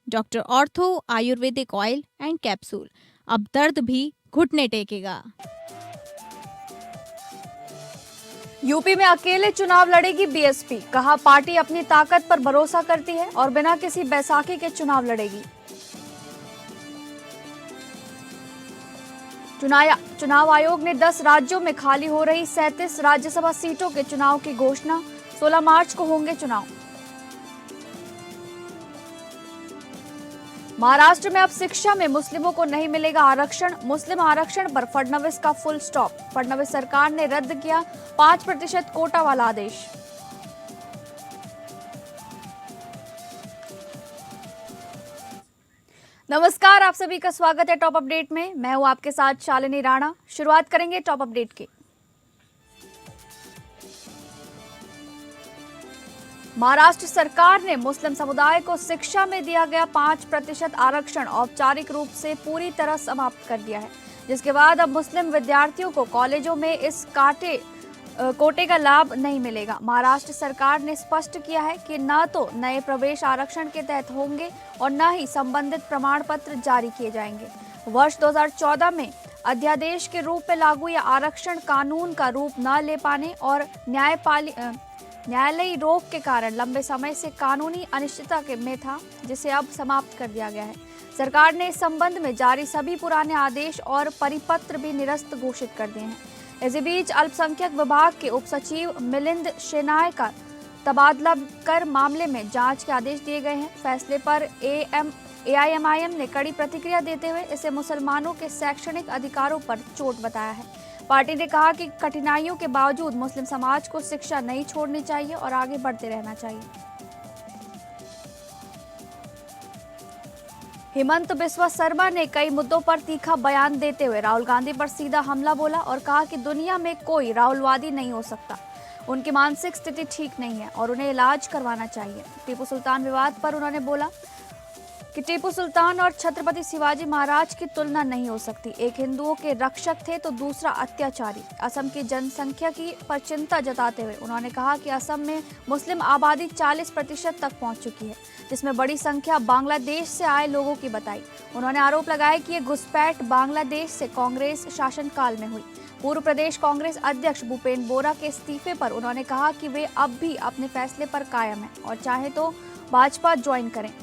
Doctor ortho Ayurvedic oil and capsule. अब दर्द भी घुटने टेकेगा। यूपी में अकेले चुनाव लड़ेगी बीएसपी, कहा पार्टी अपनी ताकत पर भरोसा करती है और बिना किसी बैसाखी के चुनाव लड़ेगी। चुनाव आयोग ने 10 राज्यों में खाली हो रही 37 राज्यसभा सीटों के चुनाव की घोषणा, 16 मार्च को होंगे चुनाव। महाराष्ट्र में अब शिक्षा में मुस्लिमों को नहीं मिलेगा आरक्षण, मुस्लिम आरक्षण पर फडणवीस का फुल स्टॉप। फडणवीस सरकार ने रद्द किया 5% कोटा वाला आदेश। नमस्कार, आप सभी का स्वागत है टॉप अपडेट में। मैं हूं आपके साथ शालिनी राणा। शुरुआत करेंगे टॉप अपडेट की। महाराष्ट्र सरकार ने मुस्लिम समुदाय को शिक्षा में दिया गया 5% आरक्षण औपचारिक रूप से पूरी तरह समाप्त कर दिया है, जिसके बाद अब मुस्लिम विद्यार्थियों को कॉलेजों में इस कोटे का लाभ नहीं मिलेगा। महाराष्ट्र सरकार ने स्पष्ट किया है कि न तो नए प्रवेश आरक्षण के तहत होंगे और न ही संबंधित प्रमाण पत्र जारी किए जाएंगे। वर्ष 2014 में अध्यादेश के रूप में लागू यह आरक्षण कानून का रूप न ले पाने और न्यायालयी रोक के कारण लंबे समय से कानूनी अनिश्चितता में था, जिसे अब समाप्त कर दिया गया है। सरकार ने इस संबंध में जारी सभी पुराने आदेश और परिपत्र भी निरस्त घोषित कर दिए हैं। इसी बीच अल्पसंख्यक विभाग के उप सचिव मिलिंद शेनाय का तबादला कर मामले में जांच के आदेश दिए गए हैं। फैसले पर एआईएमआईएम ने कड़ी प्रतिक्रिया देते हुए इसे मुसलमानों के शैक्षणिक अधिकारों पर चोट बताया है। पार्टी ने कहा कि कठिनाइयों के बावजूद मुस्लिम समाज को शिक्षा नहीं छोड़नी चाहिए और आगे बढ़ते रहना चाहिए। हेमंत बिस्वा शर्मा ने कई मुद्दों पर तीखा बयान देते हुए राहुल गांधी पर सीधा हमला बोला और कहा कि दुनिया में कोई राहुलवादी नहीं हो सकता, उनकी मानसिक स्थिति ठीक नहीं है और उन्हें इलाज करवाना चाहिए। टीपू सुल्तान विवाद पर उन्होंने बोला कि टीपू सुल्तान और छत्रपति शिवाजी महाराज की तुलना नहीं हो सकती। एक हिंदुओं के रक्षक थे तो दूसरा अत्याचारी। असम की जनसंख्या की पर चिंता जताते हुए उन्होंने कहा कि असम में मुस्लिम आबादी 40% तक पहुंच चुकी है, जिसमें बड़ी संख्या बांग्लादेश से आए लोगों की बताई। उन्होंने आरोप लगाया कि ये घुसपैठ बांग्लादेश से कांग्रेस शासनकाल में हुई। पूर्व प्रदेश कांग्रेस अध्यक्ष भूपेन बोरा के इस्तीफे पर उन्होंने कहा कि वे अब भी अपने फैसले पर कायम हैं और चाहे तो भाजपा ज्वाइन करें।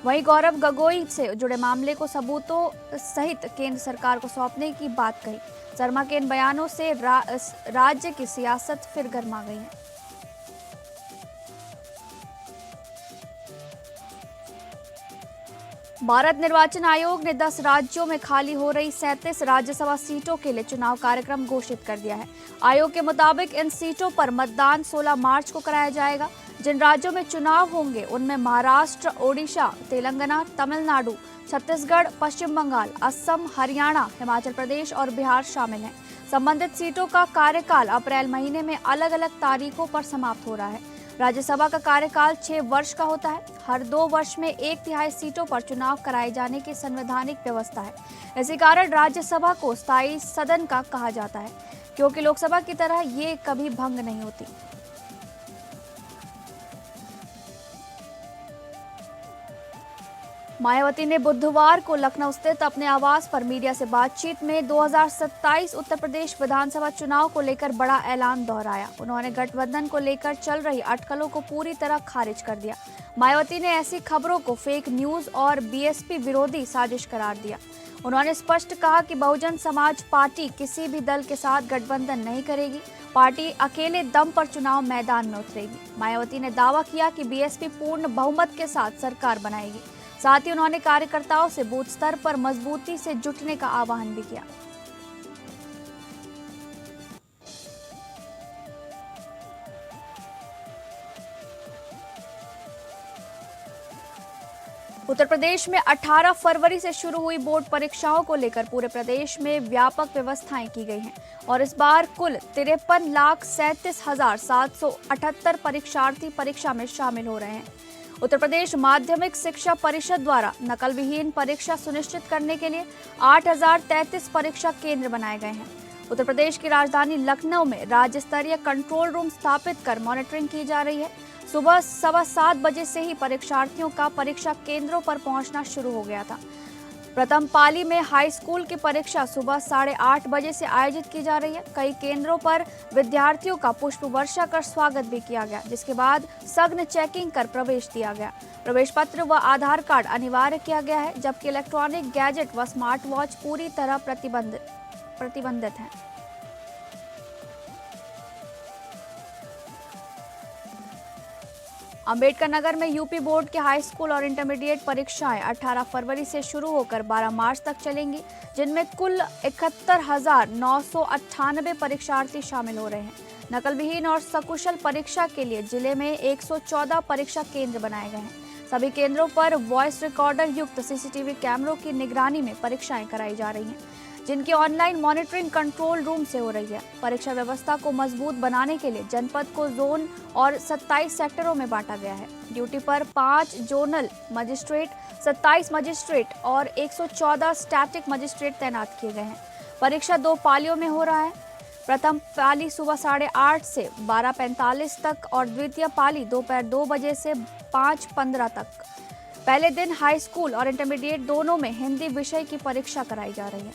वहीं गौरव गगोई से जुड़े मामले को सबूतों सहित केंद्र सरकार को सौंपने की बात कही। शर्मा के इन बयानों से राज्य की सियासत फिर गर्मा गई है। भारत निर्वाचन आयोग ने 10 राज्यों में खाली हो रही 37 राज्यसभा सीटों के लिए चुनाव कार्यक्रम घोषित कर दिया है। आयोग के मुताबिक इन सीटों पर मतदान 16 मार्च को कराया जाएगा। जिन राज्यों में चुनाव होंगे उनमें महाराष्ट्र, ओडिशा, तेलंगाना, तमिलनाडु, छत्तीसगढ़, पश्चिम बंगाल, असम, हरियाणा, हिमाचल प्रदेश और बिहार शामिल हैं। संबंधित सीटों का कार्यकाल अप्रैल महीने में अलग अलग तारीखों पर समाप्त हो रहा है। राज्यसभा का कार्यकाल 6 वर्ष का होता है। हर 2 वर्ष में 1/3 सीटों पर चुनाव कराए जाने की संवैधानिक व्यवस्था है। इसी कारण राज्यसभा को स्थायी सदन का कहा जाता है, क्योंकि लोकसभा की तरह ये कभी भंग नहीं होती। मायावती ने बुधवार को लखनऊ स्थित अपने आवास पर मीडिया से बातचीत में 2027 उत्तर प्रदेश विधानसभा चुनाव को लेकर बड़ा ऐलान दोहराया। उन्होंने गठबंधन को लेकर चल रही अटकलों को पूरी तरह खारिज कर दिया। मायावती ने ऐसी खबरों को फेक न्यूज और बीएसपी विरोधी साजिश करार दिया। उन्होंने स्पष्ट कहा कि बहुजन समाज पार्टी किसी भी दल के साथ गठबंधन नहीं करेगी। पार्टी अकेले दम पर चुनाव मैदान में उतरेगी। मायावती ने दावा किया कि बीएसपी पूर्ण बहुमत के साथ सरकार बनाएगी। साथ ही उन्होंने कार्यकर्ताओं से बूथ स्तर पर मजबूती से जुटने का आह्वान भी किया। उत्तर प्रदेश में 18 फरवरी से शुरू हुई बोर्ड परीक्षाओं को लेकर पूरे प्रदेश में व्यापक व्यवस्थाएं की गई हैं और इस बार कुल 53,37,778 परीक्षार्थी परीक्षा में शामिल हो रहे हैं। उत्तर प्रदेश माध्यमिक शिक्षा परिषद द्वारा नकल विहीन परीक्षा सुनिश्चित करने के लिए 8,033 परीक्षा केंद्र बनाए गए हैं। उत्तर प्रदेश की राजधानी लखनऊ में राज्य स्तरीय कंट्रोल रूम स्थापित कर मॉनिटरिंग की जा रही है। सुबह 7:15 बजे से ही परीक्षार्थियों का परीक्षा केंद्रों पर पहुंचना शुरू हो गया था। प्रथम पाली में हाई स्कूल की परीक्षा सुबह 8:30 बजे से आयोजित की जा रही है। कई केंद्रों पर विद्यार्थियों का पुष्प वर्षा कर स्वागत भी किया गया, जिसके बाद सघन चेकिंग कर प्रवेश दिया गया। प्रवेश पत्र व आधार कार्ड अनिवार्य किया गया है, जबकि इलेक्ट्रॉनिक गैजेट व स्मार्ट वॉच पूरी तरह प्रतिबंधित हैं। अंबेडकर नगर में यूपी बोर्ड के हाई स्कूल और इंटरमीडिएट परीक्षाएं 18 फरवरी से शुरू होकर 12 मार्च तक चलेंगी, जिनमें कुल 71,998 परीक्षार्थी शामिल हो रहे हैं। नकल विहीन और सकुशल परीक्षा के लिए जिले में 114 परीक्षा केंद्र बनाए गए हैं। सभी केंद्रों पर वॉइस रिकॉर्डर युक्त सीसीटीवी कैमरों की निगरानी में परीक्षाएं कराई जा रही हैं, जिनकी ऑनलाइन मॉनिटरिंग कंट्रोल रूम से हो रही है। परीक्षा व्यवस्था को मजबूत बनाने के लिए जनपद को जोन और 27 सेक्टरों में बांटा गया है। ड्यूटी पर 5 जोनल मजिस्ट्रेट, 27 मजिस्ट्रेट और 114 स्टैटिक मजिस्ट्रेट तैनात किए गए हैं। परीक्षा 2 पालियों में हो रहा है। प्रथम पाली सुबह 8:30 से 12:45 तक और द्वितीय पाली दोपहर 2 बजे से 5:15 तक। पहले दिन हाई स्कूल और इंटरमीडिएट दोनों में हिंदी विषय की परीक्षा कराई जा रही है।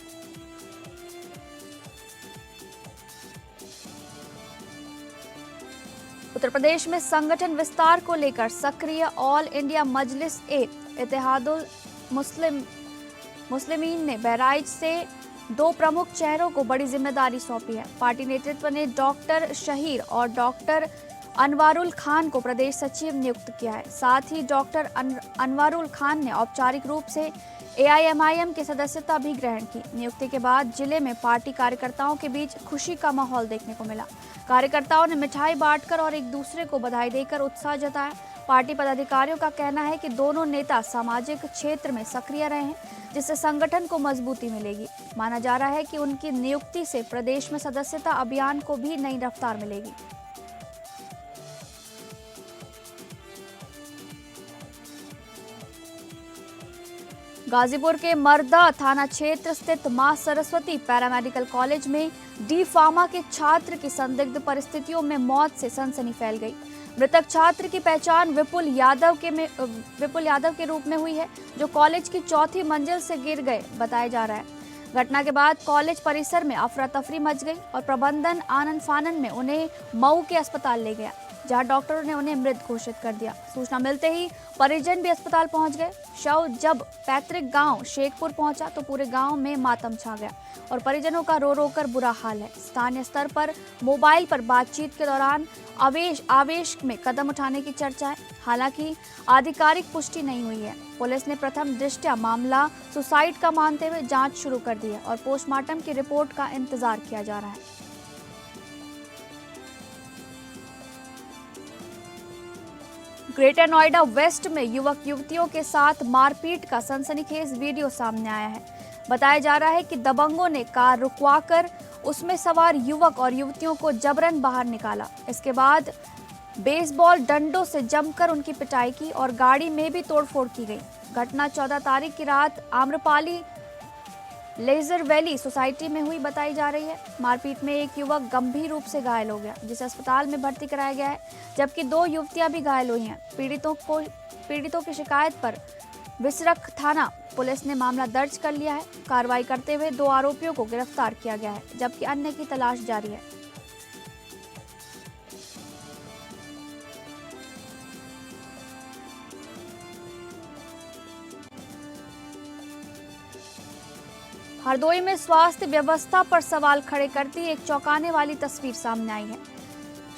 उत्तर प्रदेश में संगठन विस्तार को लेकर सक्रिय ऑल इंडिया मजलिस ए इत्तेहादुल मुस्लिमीन ने बहराइच से 2 प्रमुख चेहरों को बड़ी जिम्मेदारी सौंपी है। पार्टी नेतृत्व ने डॉक्टर शहीर और डॉक्टर अनवारुल खान को प्रदेश सचिव नियुक्त किया है। साथ ही डॉक्टर अनवारुल खान ने औपचारिक रूप से AIMIM की सदस्यता भी ग्रहण की। नियुक्ति के बाद जिले में पार्टी कार्यकर्ताओं के बीच खुशी का माहौल देखने को मिला। कार्यकर्ताओं ने मिठाई बांटकर और एक दूसरे को बधाई देकर उत्साह जताया। पार्टी पदाधिकारियों का कहना है कि दोनों नेता सामाजिक क्षेत्र में सक्रिय रहे हैं, जिससे संगठन को मजबूती मिलेगी। माना जा रहा है कि उनकी नियुक्ति से प्रदेश में सदस्यता अभियान को भी नई रफ्तार मिलेगी। गाजीपुर के मर्दा थाना क्षेत्र स्थित मां सरस्वती पैरामेडिकल कॉलेज में डी फार्मा के छात्र की संदिग्ध परिस्थितियों में मौत से सनसनी फैल गई। मृतक छात्र की पहचान विपुल यादव के रूप में हुई है, जो कॉलेज की 4थी मंजिल से गिर गए बताया जा रहा है। घटना के बाद कॉलेज परिसर में अफरा तफरी मच गई और प्रबंधन आनन फानन में उन्हें मऊ के अस्पताल ले गया, जहां डॉक्टरों ने उन्हें मृत घोषित कर दिया। सूचना मिलते ही परिजन भी अस्पताल पहुंच गए। शव जब पैतृक गांव शेखपुर पहुंचा तो पूरे गांव में मातम छा गया और परिजनों का रो रो कर बुरा हाल है। स्थानीय स्तर पर मोबाइल पर बातचीत के दौरान आवेश में कदम उठाने की चर्चा है। हालांकि आधिकारिक पुष्टि नहीं हुई है। पुलिस ने प्रथम दृष्टया मामला सुसाइड का मानते हुए जांच शुरू कर दी है और पोस्टमार्टम की रिपोर्ट का इंतजार किया जा रहा है। ग्रेटर नोएडा वेस्ट में युवक युवतियों के साथ मारपीट का सनसनीखेज वीडियो सामने आया है। बताया जा रहा है कि दबंगों ने कार रुकवाकर उसमें सवार युवक और युवतियों को जबरन बाहर निकाला। इसके बाद बेसबॉल डंडों से जमकर उनकी पिटाई की और गाड़ी में भी तोड़फोड़ की गई। घटना 14 तारीख की रात आम्रपाली लेजर वैली सोसाइटी में हुई बताई जा रही है। मारपीट में एक युवक गंभीर रूप से घायल हो गया, जिसे अस्पताल में भर्ती कराया गया है, जबकि 2 युवतियां भी घायल हुई हैं। पीड़ितों की शिकायत पर विसरख थाना पुलिस ने मामला दर्ज कर लिया है। कार्रवाई करते हुए 2 आरोपियों को गिरफ्तार किया गया है, जबकि अन्य की तलाश जारी है। हरदोई में स्वास्थ्य व्यवस्था पर सवाल खड़े करती एक चौंकाने वाली तस्वीर सामने आई है।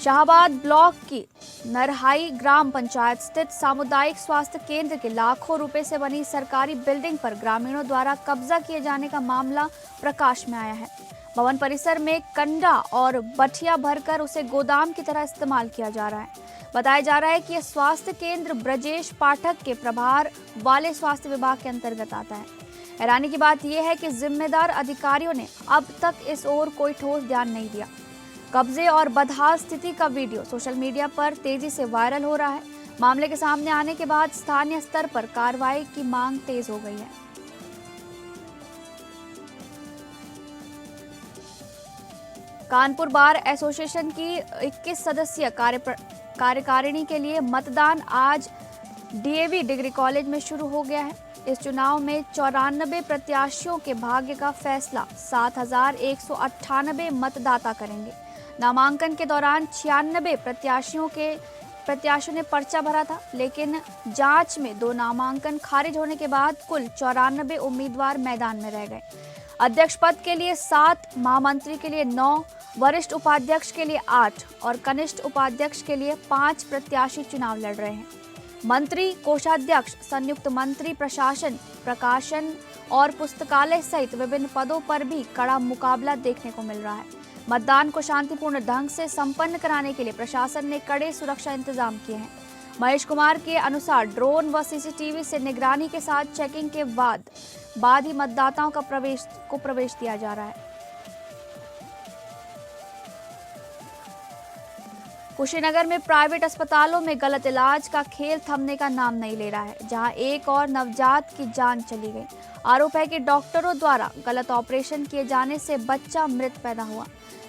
शाहबाद ब्लॉक की नरहाई ग्राम पंचायत स्थित सामुदायिक स्वास्थ्य केंद्र के लाखों रुपए से बनी सरकारी बिल्डिंग पर ग्रामीणों द्वारा कब्जा किए जाने का मामला प्रकाश में आया है। भवन परिसर में कंडा और बठिया भरकर उसे गोदाम की तरह इस्तेमाल किया जा रहा है। बताया जा रहा है कि यह स्वास्थ्य केंद्र ब्रजेश पाठक के प्रभार वाले स्वास्थ्य विभाग के अंतर्गत आता है। हैरानी की बात यह है कि जिम्मेदार अधिकारियों ने अब तक इस ओर कोई ठोस ध्यान नहीं दिया। कब्जे और बदहाल स्थिति का वीडियो सोशल मीडिया पर तेजी से वायरल हो रहा है। मामले के सामने आने के बाद स्थानीय स्तर पर कार्रवाई की मांग तेज हो गई है। कानपुर बार एसोसिएशन की 21 सदस्यीय कार्यकारिणी के लिए मतदान आज डीएवी डिग्री कॉलेज में शुरू हो गया है। इस चुनाव में 94 प्रत्याशियों के भाग्य का फैसला 7,198 मतदाता करेंगे। नामांकन के दौरान 96 प्रत्याशियों ने पर्चा भरा था, लेकिन जांच में 2 नामांकन खारिज होने के बाद कुल 94 उम्मीदवार मैदान में रह गए। अध्यक्ष पद के लिए 7, महामंत्री के लिए 9, वरिष्ठ उपाध्यक्ष के लिए 8 और कनिष्ठ उपाध्यक्ष के लिए 5 प्रत्याशी चुनाव लड़ रहे हैं। मंत्री, कोषाध्यक्ष, संयुक्त मंत्री, प्रकाशन और पुस्तकालय सहित विभिन्न पदों पर भी कड़ा मुकाबला देखने को मिल रहा है। मतदान को शांतिपूर्ण ढंग से संपन्न कराने के लिए प्रशासन ने कड़े सुरक्षा इंतजाम किए हैं। महेश कुमार के अनुसार ड्रोन व सीसीटीवी से निगरानी के साथ चेकिंग के बाद ही मतदाताओं का प्रवेश दिया जा रहा है। कुशीनगर में प्राइवेट अस्पतालों में गलत इलाज का खेल थमने का नाम नहीं ले रहा है, जहां एक और नवजात की जान चली गई। आरोप है कि डॉक्टरों द्वारा गलत ऑपरेशन किए जाने से बच्चा मृत पैदा हुआ,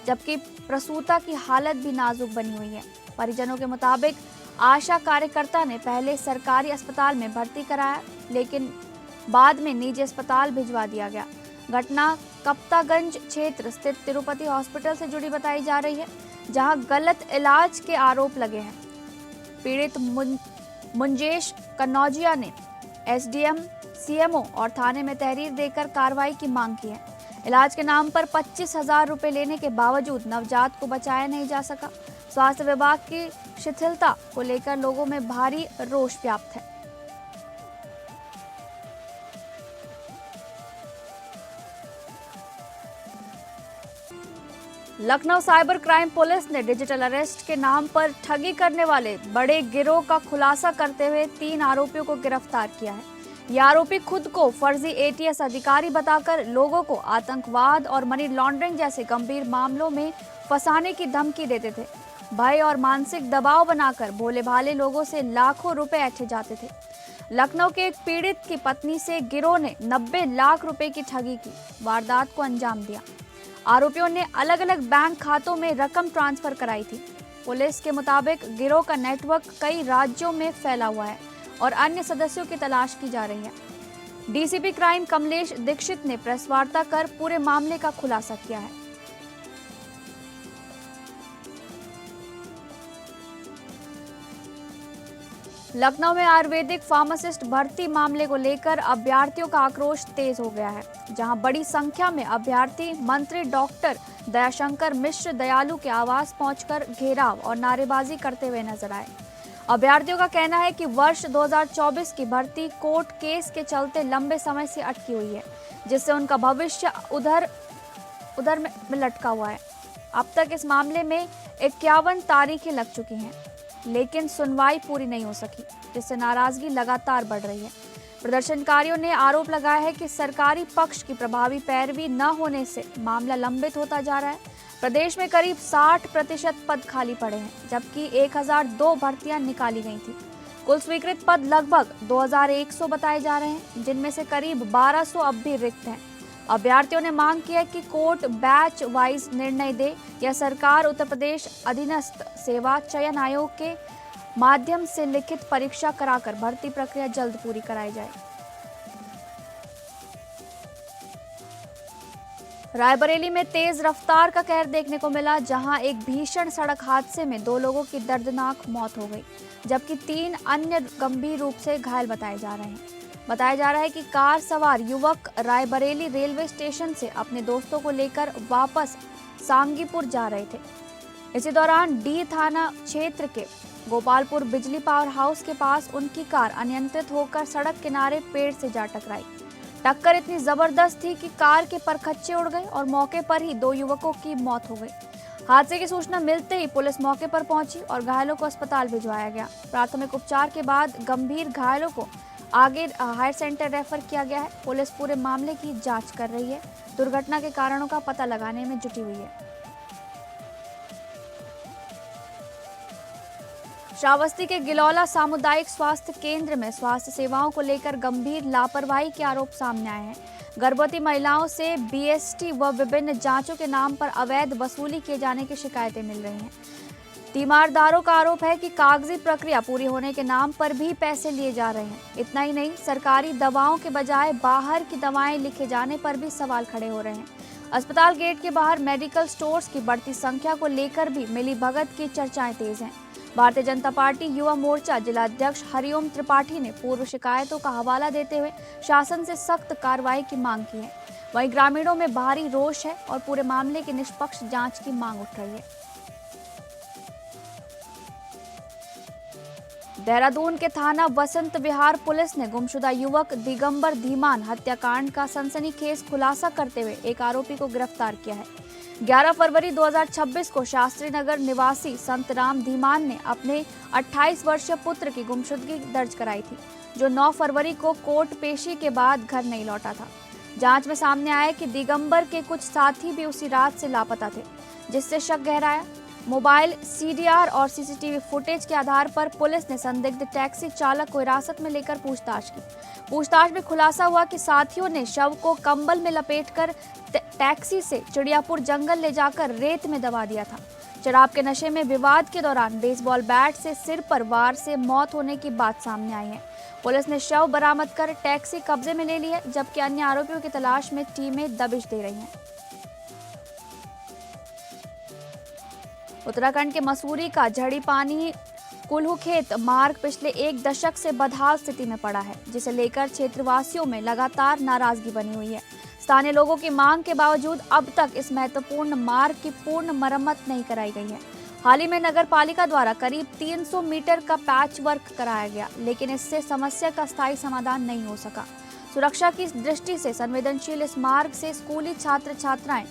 जबकि प्रसूता की हालत भी नाजुक बनी हुई है। परिजनों के मुताबिक आशा कार्यकर्ता ने पहले सरकारी अस्पताल में भर्ती कराया, लेकिन बाद में निजी अस्पताल भिजवा दिया गया। घटना कप्तागंज क्षेत्र स्थित तिरुपति हॉस्पिटल से जुड़ी बताई जा रही है, जहां गलत इलाज के आरोप लगे हैं। पीड़ित मुंजेश कन्नौजिया ने एसडीएम, सीएमओ और थाने में तहरीर देकर कार्रवाई की मांग की है। इलाज के नाम पर 25,000 रुपए लेने के बावजूद नवजात को बचाया नहीं जा सका। स्वास्थ्य विभाग की शिथिलता को लेकर लोगों में भारी रोष व्याप्त है। लखनऊ साइबर क्राइम पुलिस ने डिजिटल अरेस्ट के नाम पर ठगी करने वाले बड़े गिरोह का खुलासा करते हुए 3 आरोपियों को गिरफ्तार किया है। ये आरोपी खुद को फर्जी एटीएस अधिकारी बताकर लोगों को आतंकवाद और मनी लॉन्ड्रिंग जैसे गंभीर मामलों में फंसाने की धमकी देते थे। भय और मानसिक दबाव बनाकर भोले भाले लोगों से लाखों रुपए ऐंठे जाते थे। लखनऊ के एक पीड़ित की पत्नी से गिरोह ने 90 लाख रुपए की ठगी की वारदात को अंजाम दिया। आरोपियों ने अलग अलग बैंक खातों में रकम ट्रांसफर कराई थी। पुलिस के मुताबिक गिरोह का नेटवर्क कई राज्यों में फैला हुआ है और अन्य सदस्यों की तलाश की जा रही है। डीसीपी क्राइम कमलेश दीक्षित ने प्रेस वार्ता कर पूरे मामले का खुलासा किया है। लखनऊ में आयुर्वेदिक फार्मासिस्ट भर्ती मामले को लेकर अभ्यर्थियों का आक्रोश तेज हो गया है, जहां बड़ी संख्या में अभ्यर्थी मंत्री डॉक्टर दयाशंकर मिश्र दयालु के आवास पहुंचकर घेराव और नारेबाजी करते हुए नजर आए। अभ्यर्थियों का कहना है कि वर्ष 2024 की भर्ती कोर्ट केस के चलते लंबे समय से अटकी हुई है, जिससे उनका भविष्य उधर में लटका हुआ है। अब तक इस मामले में 51 तारीखें लग चुकी हैं, लेकिन सुनवाई पूरी नहीं हो सकी, जिससे नाराजगी लगातार बढ़ रही है। प्रदर्शनकारियों ने आरोप लगाया है कि सरकारी पक्ष की प्रभावी पैरवी न होने से मामला लंबित होता जा रहा है। प्रदेश में करीब 60% पद खाली पड़े हैं, जबकि 1002 भर्तियां निकाली गई थी। कुल स्वीकृत पद लगभग 2100 बताए जा रहे हैं, जिनमें से करीब 1200 अब भी रिक्त हैं। अभ्यर्थियों ने मांग की है कि कोर्ट बैच वाइज निर्णय दे या सरकार उत्तर प्रदेश अधीनस्थ सेवा चयन आयोग के माध्यम से लिखित परीक्षा कराकर भर्ती प्रक्रिया जल्द पूरी कराई जाए। रायबरेली में तेज रफ्तार का कहर देखने को मिला, जहां एक भीषण सड़क हादसे में 2 लोगों की दर्दनाक मौत हो गई, जबकि 3 अन्य गंभीर रूप से घायल बताया जा रहा है कि कार सवार युवक रायबरेली रेलवे स्टेशन से अपने दोस्तों को लेकर वापस सांगीपुर जा रहे थे। इसी दौरान डी थाना क्षेत्र के गोपालपुर बिजली पावर हाउस के पास उनकी कार अनियंत्रित होकर सड़क किनारे पेड़ से जा टकराई। टक्कर इतनी जबरदस्त थी कि कार के परखच्चे उड़ गए और मौके पर ही 2 युवकों की मौत हो गई। हादसे की सूचना मिलते ही पुलिस मौके पर पहुंची और घायलों को अस्पताल भिजवाया गया। प्राथमिक उपचार के बाद गंभीर घायलों को आगे हायर सेंटर रेफर किया गया है। पुलिस पूरे मामले की जांच कर रही है, दुर्घटना के कारणों का पता लगाने में जुटी हुई है। श्रावस्ती के गिलौला सामुदायिक स्वास्थ्य केंद्र में स्वास्थ्य सेवाओं को लेकर गंभीर लापरवाही के आरोप सामने आए हैं। गर्भवती महिलाओं से बीएसटी व विभिन्न जांचों के नाम पर अवैध वसूली किए जाने की शिकायतें मिल रही हैं। तीमारदारों का आरोप है कि कागजी प्रक्रिया पूरी होने के नाम पर भी पैसे लिए जा रहे हैं। इतना ही नहीं, सरकारी दवाओं के बजाय बाहर की दवाएं लिखे जाने पर भी सवाल खड़े हो रहे हैं। अस्पताल गेट के बाहर मेडिकल स्टोर्स की बढ़ती संख्या को लेकर भी मिलीभगत की चर्चाएं तेज हैं। भारतीय जनता पार्टी युवा मोर्चा जिला अध्यक्ष हरिओम त्रिपाठी ने पूर्व शिकायतों का हवाला देते हुए शासन से सख्त कार्रवाई की मांग की है। वहीं ग्रामीणों में भारी रोष है और पूरे मामले की निष्पक्ष जांच की मांग उठ रही है। देहरादून के थाना वसंत विहार पुलिस ने गुमशुदा युवक दिगंबर धीमान हत्याकांड का सनसनीखेज खुलासा करते हुए एक आरोपी को गिरफ्तार किया है। 11 फरवरी 2026 को शास्त्री नगर निवासी संतराम धीमान ने अपने 28 वर्षीय पुत्र की गुमशुदगी दर्ज कराई थी, जो 9 फरवरी को कोर्ट पेशी के बाद घर नहीं लौटा था। जांच में सामने आया कि दिगंबर के कुछ साथी भी उसी रात से लापता थे, जिससे शक गहराया। मोबाइल, सीडीआर और सीसीटीवी फुटेज के आधार पर पुलिस ने संदिग्ध टैक्सी चालक को हिरासत में लेकर पूछताछ की। पूछताछ में खुलासा हुआ कि साथियों ने शव को कंबल में लपेटकर टैक्सी से चिड़ियापुर जंगल ले जाकर रेत में दबा दिया था। शराब के नशे में विवाद के दौरान बेसबॉल बैट से सिर पर वार से मौत होने की बात सामने आई है। पुलिस ने शव बरामद कर टैक्सी कब्जे में ले ली है, जबकि अन्य आरोपियों की तलाश में टीमें दबिश दे रही हैं। उत्तराखंड के मसूरी का झड़ी पानी कुल्लू खेत मार्ग पिछले 1 दशक से बदहाल स्थिति में पड़ा है, जिसे लेकर क्षेत्रवासियों में लगातार नाराजगी बनी हुई है। स्थानीय लोगों की मांग के बावजूद अब तक इस महत्वपूर्ण मार्ग की पूर्ण मरम्मत नहीं कराई गई है। हाल ही में नगर पालिका द्वारा करीब 300 मीटर का पैच वर्क कराया गया, लेकिन इससे समस्या का स्थायी समाधान नहीं हो सका। सुरक्षा की दृष्टि से संवेदनशील इस मार्ग से स्कूली छात्र छात्राएं,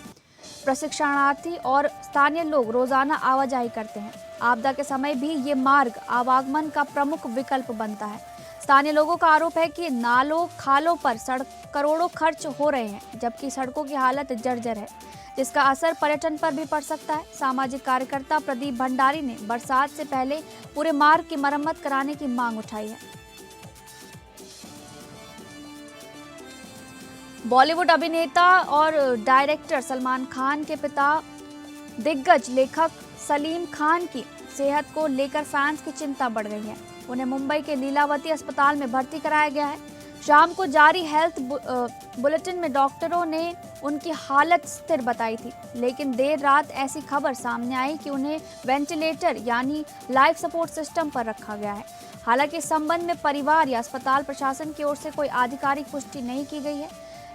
प्रशिक्षणार्थी और स्थानीय लोग रोजाना आवाजाही करते हैं। आपदा के समय भी ये मार्ग आवागमन का प्रमुख विकल्प बनता है। स्थानीय लोगों का आरोप है कि नालों खालों पर करोड़ों खर्च हो रहे हैं, जबकि सड़कों की हालत जर्जर है, जिसका असर पर्यटन पर भी पड़ सकता है। सामाजिक कार्यकर्ता प्रदीप भंडारी ने बरसात से पहले पूरे मार्ग की मरम्मत कराने की मांग उठाई है। बॉलीवुड अभिनेता और डायरेक्टर सलमान खान के पिता दिग्गज लेखक सलीम खान की सेहत को लेकर फैंस की चिंता बढ़ गई है। उन्हें मुंबई के लीलावती अस्पताल में भर्ती कराया गया है। शाम को जारी हेल्थ बुलेटिन में डॉक्टरों ने उनकी हालत स्थिर बताई थी, लेकिन देर रात ऐसी खबर सामने आई कि उन्हें वेंटिलेटर यानी लाइफ सपोर्ट सिस्टम पर रखा गया है। हालांकि इस संबंध में परिवार या अस्पताल प्रशासन की ओर से कोई आधिकारिक पुष्टि नहीं की गई है।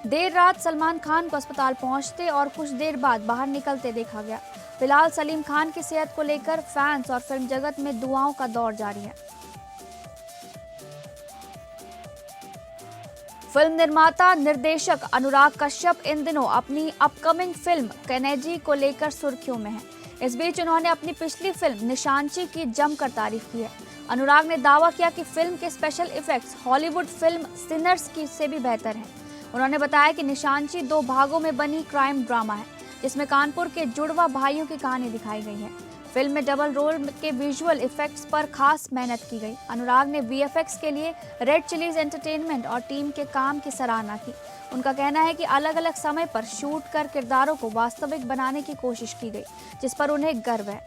देर रात सलमान खान को अस्पताल पहुंचते और कुछ देर बाद बाहर निकलते देखा गया। फिलहाल सलीम खान की सेहत को लेकर फैंस और फिल्म जगत में दुआओं का दौर जारी है। फिल्म निर्माता निर्देशक अनुराग कश्यप इन दिनों अपनी अपकमिंग फिल्म कनेजी को लेकर सुर्खियों में है। इस बीच उन्होंने अपनी पिछली फिल्म निशांची की जमकर तारीफ की है। अनुराग ने दावा किया कि फिल्म के special effects Hollywood film Sinners की से भी बेहतर हैं। उन्होंने बताया कि निशांची 2 भागों में बनी क्राइम ड्रामा है, जिसमें कानपुर के जुड़वा भाइयों की कहानी दिखाई गई है। फिल्म में डबल रोल के विजुअल इफेक्ट्स पर खास मेहनत की गई। अनुराग ने वीएफएक्स के लिए रेड चिलीज एंटरटेनमेंट और टीम के काम की सराहना की। उनका कहना है कि अलग अलग समय पर शूट कर किरदारों को वास्तविक बनाने की कोशिश की गई, जिस पर उन्हें गर्व है।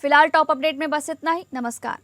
फिलहाल टॉप अपडेट में बस इतना ही। नमस्कार।